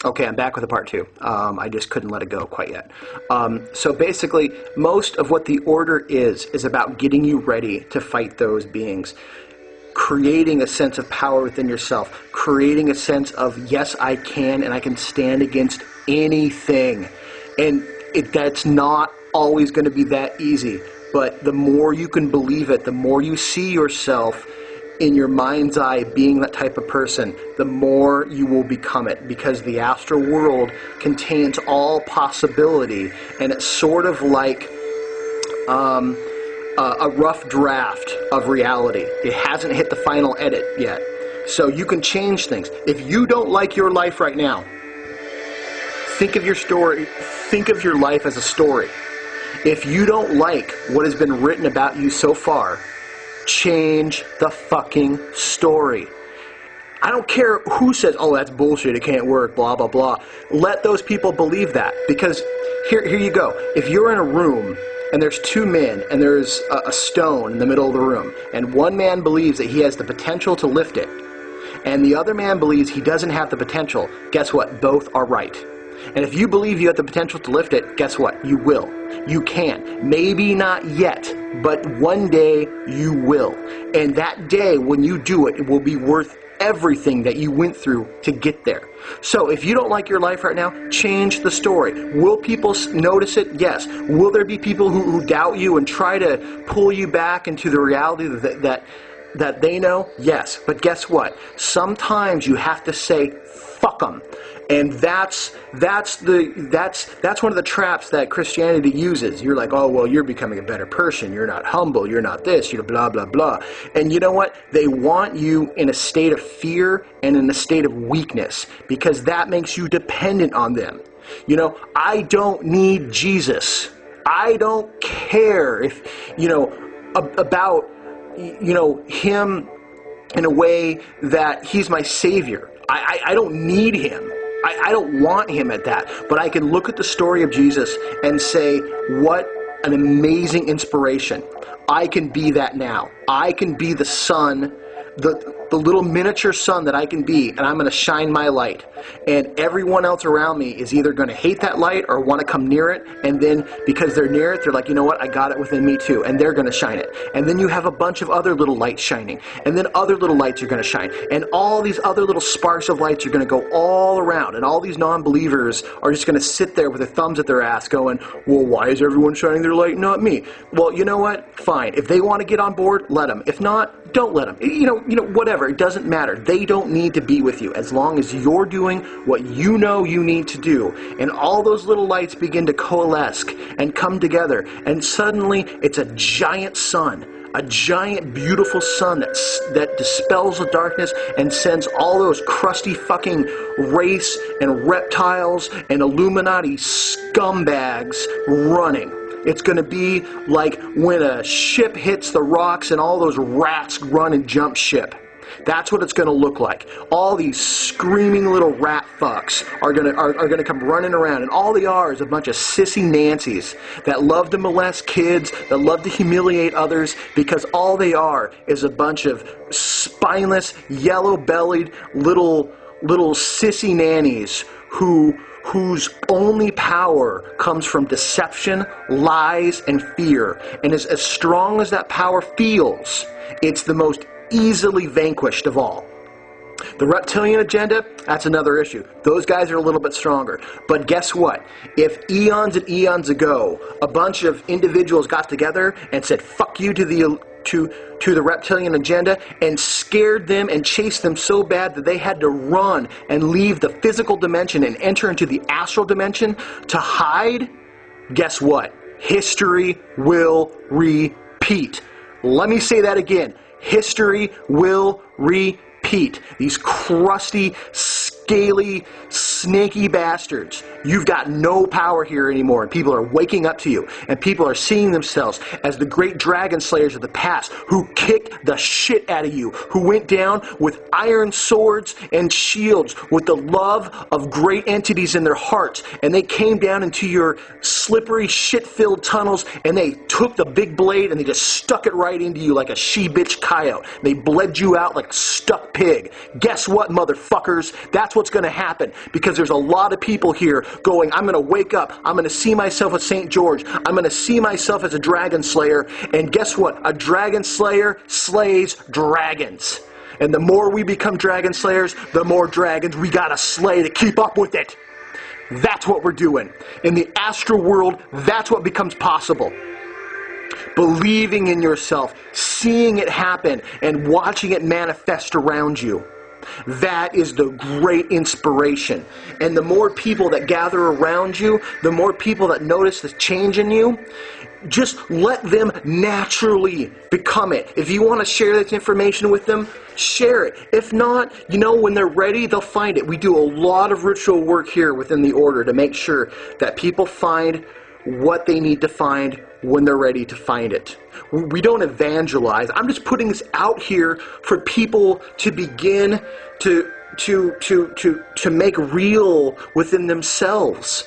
Okay, I'm back with a part two. I just couldn't let it go quite yet. So basically, most of what the order is about getting you ready to fight those beings. Creating a sense of power within yourself. Creating a sense of, yes, I can, and I can stand against anything. And that's not always going to be that easy. But the more you can believe it, the more you see yourself in your mind's eye being that type of person, the more you will become it, because the astral world contains all possibility, and it's sort of like a rough draft of reality. It hasn't hit the final edit yet. So you can change things. If you don't like your life right now, think of your story, think of your life as a story. If you don't like what has been written about you so far, change the fucking story. I don't care who says, oh, that's bullshit, it can't work, blah, blah, blah. Let those people believe that. Because here you go. If you're in a room and there's two men and there's a stone in the middle of the room, and one man believes that he has the potential to lift it, and the other man believes he doesn't have the potential, guess what? Both are right. And if you believe you have the potential to lift it, guess what? You will. You can. Maybe not yet, but one day you will. And that day, when you do it, it will be worth everything that you went through to get there. So if you don't like your life right now, change the story. Will people notice it? Yes. Will there be people who doubt you and try to pull you back into the reality that they know? Yes. But guess what? Sometimes you have to say, fuck them. And that's one of the traps that Christianity uses. You're like, oh, well, you're becoming a better person. You're not humble. You're not this. You're blah, blah, blah. And you know what? They want you in a state of fear and in a state of weakness, because that makes you dependent on them. You know, I don't need Jesus. I don't care if, about, him in a way that he's my savior. I don't need him. I don't want him at that. But I can look at the story of Jesus and say, what an amazing inspiration. I can be that now. I can be the sun, the little miniature sun that I can be, and I'm going to shine my light. And everyone else around me is either going to hate that light or want to come near it, and then because they're near it, they're like, you know what, I got it within me too, and they're going to shine it. And then you have a bunch of other little lights shining, and then other little lights are going to shine, and all these other little sparks of lights are going to go all around, and all these non-believers are just going to sit there with their thumbs at their ass going, well, why is everyone shining their light, not me? Well, you know what, fine. If they want to get on board, let them. If not, don't let them. Whatever. It doesn't matter. They don't need to be with you as long as you're doing what you know you need to do. And all those little lights begin to coalesce and come together. And suddenly it's a giant sun. A giant, beautiful sun that dispels the darkness and sends all those crusty fucking race and reptiles and Illuminati scumbags running. It's going to be like when a ship hits the rocks and all those rats run and jump ship. That's what it's going to look like. All these screaming little rat fucks are going to come running around, and all they are is a bunch of sissy Nancys that love to molest kids, that love to humiliate others, because all they are is a bunch of spineless, yellow-bellied little sissy nannies whose only power comes from deception, lies, and fear. And as strong as that power feels, it's the most easily vanquished of all. The reptilian agenda, that's another issue. Those guys are a little bit stronger. But guess what? If eons and eons ago, a bunch of individuals got together and said, fuck you to the reptilian agenda, and scared them and chased them so bad that they had to run and leave the physical dimension and enter into the astral dimension to hide, guess what? History will repeat. Let me say that again. History will repeat. These crusty, scaly, snaky bastards. You've got no power here anymore, and people are waking up to you, and people are seeing themselves as the great dragon slayers of the past who kicked the shit out of you, who went down with iron swords and shields with the love of great entities in their hearts, and they came down into your slippery, shit-filled tunnels, and they took the big blade and they just stuck it right into you like a she-bitch coyote. They bled you out like a stuck pig. Guess what, motherfuckers? That's what's going to happen, because because there's a lot of people here going, I'm going to wake up, I'm going to see myself as St. George, I'm going to see myself as a dragon slayer, and guess what? A dragon slayer slays dragons. And the more we become dragon slayers, the more dragons we gotta slay to keep up with it. That's what we're doing. In the astral world, that's what becomes possible. Believing in yourself, seeing it happen, and watching it manifest around you. That is the great inspiration. And the more people that gather around you, the more people that notice the change in you, just let them naturally become it. If you want to share this information with them, share it. If not, when they're ready, they'll find it. We do a lot of ritual work here within the order to make sure that people find what they need to find when they're ready to find it. We don't evangelize. I'm just putting this out here for people to begin to make real within themselves.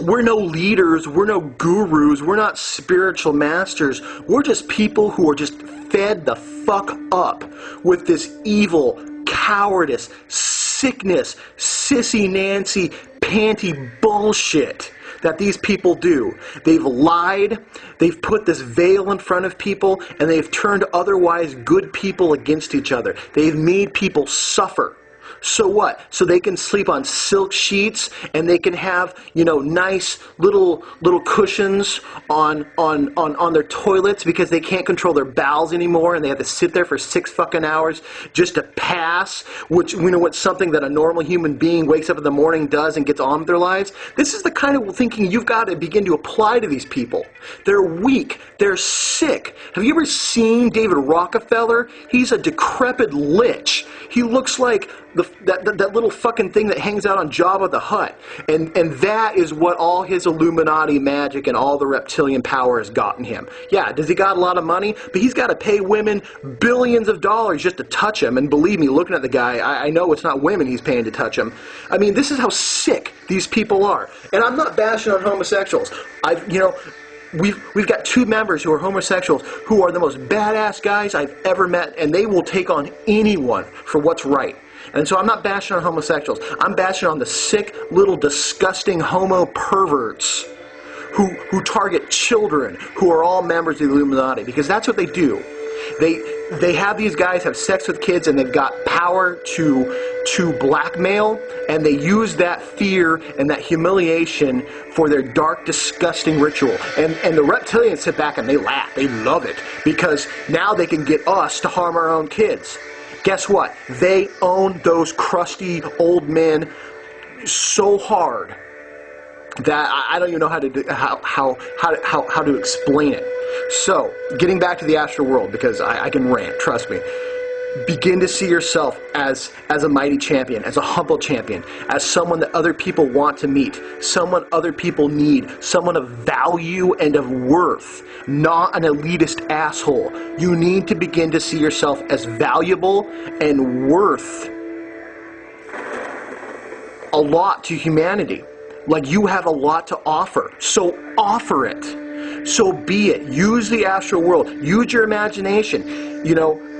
We're no leaders, we're no gurus, we're not spiritual masters. We're just people who are just fed the fuck up with this evil, cowardice, sickness, sissy Nancy, panty bullshit that these people do. They've lied, they've put this veil in front of people, and they've turned otherwise good people against each other. They've made people suffer. So what? So they can sleep on silk sheets, and they can have, nice little cushions on their toilets because they can't control their bowels anymore, and they have to sit there for 6 fucking hours just to pass, which what's something that a normal human being wakes up in the morning, does, and gets on with their lives. This is the kind of thinking you've got to begin to apply to these people. They're weak. They're sick. Have you ever seen David Rockefeller? He's a decrepit lich. He looks like that little fucking thing that hangs out on Jabba the Hutt. And that is what all his Illuminati magic and all the reptilian power has gotten him. Yeah, does he got a lot of money? But he's got to pay women billions of dollars just to touch him. And believe me, looking at the guy, I know it's not women he's paying to touch him. I mean, this is how sick these people are. And I'm not bashing on homosexuals. We've got 2 members who are homosexuals who are the most badass guys I've ever met, and they will take on anyone for what's right. And so I'm not bashing on homosexuals. I'm bashing on the sick, little, disgusting homo perverts who target children who are all members of the Illuminati, because that's what they do. They have these guys have sex with kids, and they've got power to blackmail, and they use that fear and that humiliation for their dark, disgusting ritual. And the reptilians sit back and they laugh. They love it, because now they can get us to harm our own kids. Guess what? They own those crusty old men so hard that I don't even know how to explain it. So, getting back to the astral world, because I can rant, trust me. Begin to see yourself as a mighty champion, as a humble champion, as someone that other people want to meet, someone other people need, someone of value and of worth, not an elitist asshole. You need to begin to see yourself as valuable and worth a lot to humanity. Like, you have a lot to offer, so offer it. So be it. Use the astral world. Use your imagination,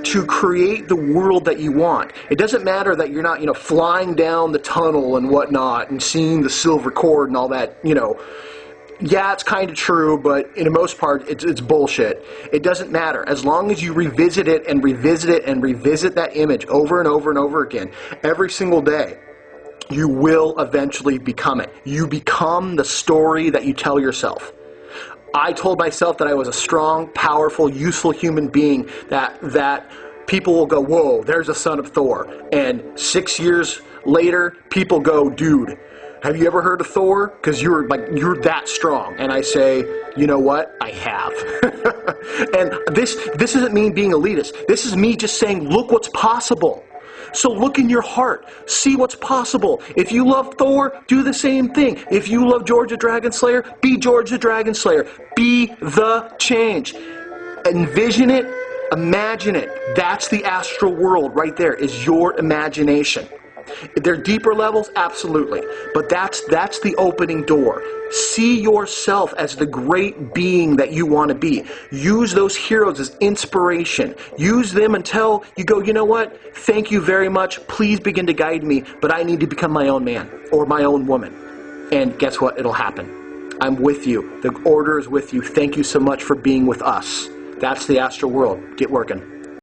to create the world that you want. It doesn't matter that you're not, flying down the tunnel and whatnot and seeing the silver cord and all that, Yeah, it's kind of true, but in the most part, it's bullshit. It doesn't matter. As long as you revisit it and revisit it and revisit that image over and over and over again, every single day, you will eventually become it. You become the story that you tell yourself. I told myself that I was a strong, powerful, useful human being, that people will go, whoa, there's a son of Thor. And 6 years later, people go, dude, have you ever heard of Thor? Because you're that strong. And I say, you know what? I have. And this isn't me being elitist. This is me just saying, look what's possible. So look in your heart. See what's possible. If you love Thor, do the same thing. If you love George the Dragon Slayer, be George the Dragon Slayer. Be the change. Envision it. Imagine it. That's the astral world right there, is your imagination. There are deeper levels, absolutely. But that's the opening door. See yourself as the great being that you want to be. Use those heroes as inspiration. Use them until you go, you know what? Thank you very much. Please begin to guide me, but I need to become my own man or my own woman. And guess what? It'll happen. I'm with you. The order is with you. Thank you so much for being with us. That's the astral world. Get working.